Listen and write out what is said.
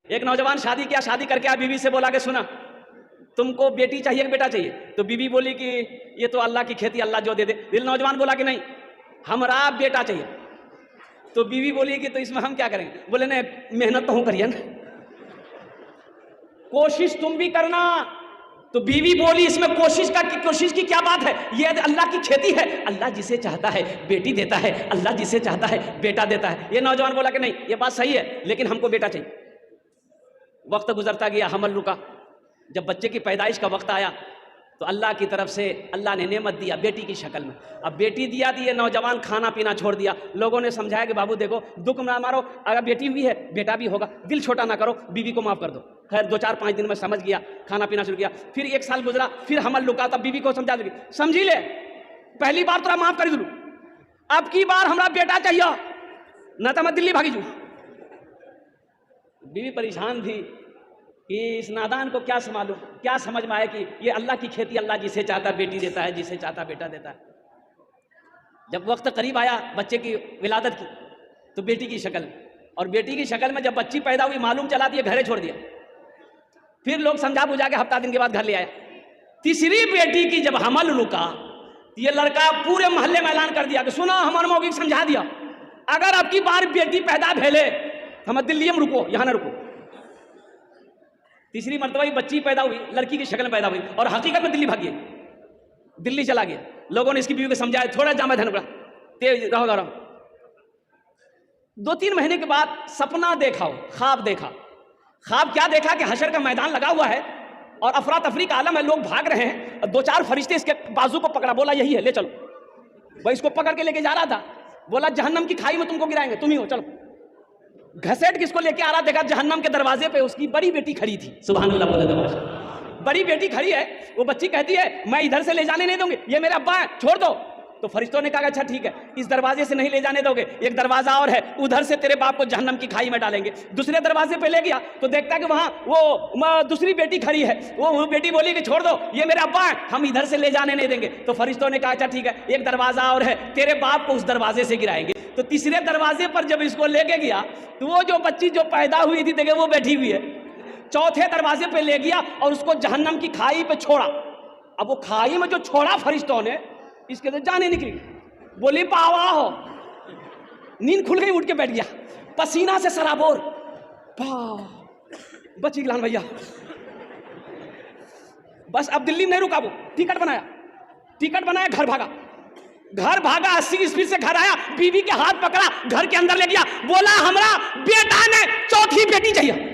एक नौजवान शादी किया, शादी करके आप बीवी से बोला कि सुना तुमको बेटी चाहिए कि बेटा चाहिए? तो बीवी बोली कि ये तो अल्लाह की खेती, अल्लाह जो दे दे। दिल नौजवान बोला कि नहीं हमरा बेटा चाहिए। तो बीवी बोली कि तो इसमें हम क्या करेंगे? बोले नहीं मेहनत तो हम करिए ना, कोशिश तुम भी करना। तो बीवी बोली इसमें कोशिश की क्या बात है, ये अल्लाह की खेती है, अल्लाह जिसे चाहता है बेटी देता है, अल्लाह जिसे चाहता है बेटा देता है। ये नौजवान बोला कि नहीं ये बात सही है लेकिन हमको बेटा चाहिए। वक्त गुजरता गया, हमल रुका। जब बच्चे की पैदाइश का वक्त आया तो अल्लाह की तरफ से अल्लाह ने नेमत दिया बेटी की शक्ल में। अब बेटी दिया दिए, नौजवान खाना पीना छोड़ दिया। लोगों ने समझाया कि बाबू देखो दुख ना मारो, अगर बेटी हुई है बेटा भी होगा, दिल छोटा ना करो, बीवी को माफ कर दो। खैर 2-4-5 दिन में समझ गया, खाना पीना शुरू किया। फिर 1 साल गुजरा, फिर हमल रुका, तब बीवी को समझा दी, समझी ले पहली बार तोरा माफ कर दूँ, अब की बार हमारा बेटा चाहिए ना तो मैं दिल्ली भागी जू। बीवी परेशान थी कि इस नादान को क्या मालूम, क्या समझ में आया कि ये अल्लाह की खेती, अल्लाह जिसे चाहता बेटी देता है, जिसे चाहता बेटा देता है। जब वक्त करीब आया बच्चे की विलादत की तो बेटी की शक्ल, और बेटी की शक्ल में जब बच्ची पैदा हुई मालूम चला दिया, घरे छोड़ दिया। फिर लोग समझा बुझा के हफ्ता दिन के बाद घर ले आया। तीसरी बेटी की जब हमल रुका, ये लड़का पूरे मोहल्ले में ऐलान कर दिया कि सुना हमारे मौगी समझा दिया, अगर अब की बार बेटी पैदा भेले हम दिल्ली में रुको, यहाँ ना रुको। तीसरी मरतबा बच्ची पैदा हुई, लड़की की शक्ल में पैदा हुई, और हकीकत में दिल्ली भागी, दिल्ली चला गया। लोगों ने इसकी बीवी को समझाया थोड़ा जामा धन बड़ा तेज रहो गरम। 2-3 महीने के बाद सपना देखा, ख्वाब देखा। ख्वाब क्या देखा कि हशर का मैदान लगा हुआ है और अफरा तफरी का आलम है, लोग भाग रहे हैं। 2-4 फरिश्ते इसके बाजू को पकड़ा, बोला यही है ले चलो। वह इसको पकड़ के लेके जा रहा था, बोला जहन्नम की खाई में तुमको गिराएंगे, तुम ही हो चलो। घसेट किसको लेके आ रहा, देखा जहन्नम के दरवाजे पे उसकी बड़ी बेटी खड़ी थी। सुभान अल्लाह बोले दरवाजा, बड़ी बेटी खड़ी है। वो बच्ची कहती है मैं इधर से ले जाने नहीं दूंगी, ये मेरे अब्बा है, छोड़ दो। तो फरिश्तों ने कहा अच्छा ठीक है, इस दरवाजे से नहीं ले जाने दोगे, एक दरवाजा और है, उधर से तेरे बाप को जहन्नम की खाई में डालेंगे। दूसरे दरवाजे पे ले गया तो देखता कि वहां वो दूसरी बेटी खड़ी है। वो बेटी बोली कि छोड़ दो, ये मेरे अब्बा है, हम इधर से ले जाने नहीं देंगे। तो फरिश्तों ने कहा अच्छा ठीक है, एक दरवाजा और है, तेरे बाप को उस दरवाजे से गिराएंगे। तो तीसरे दरवाजे पर जब इसको लेके गया तो वो जो बच्ची जो पैदा हुई थी देखे वो बैठी हुई है। चौथे दरवाजे पे ले गया और उसको जहन्नम की खाई पे छोड़ा। अब वो खाई में जो छोड़ा फरिश्तों ने, इसके तो जाने निकली, बोली पावा हो। नींद खुल गई, उठ के बैठ गया, पसीना से सराबोर। बची गिलान भैया। बस अब दिल्ली में नहीं रुका, वो टिकट बनाया, घर भागा 80 स्पीड से घर आया, बीवी के हाथ पकड़ा, घर के अंदर ले गया, बोला हमरा बेटा ने चौथी बेटी चाहिए।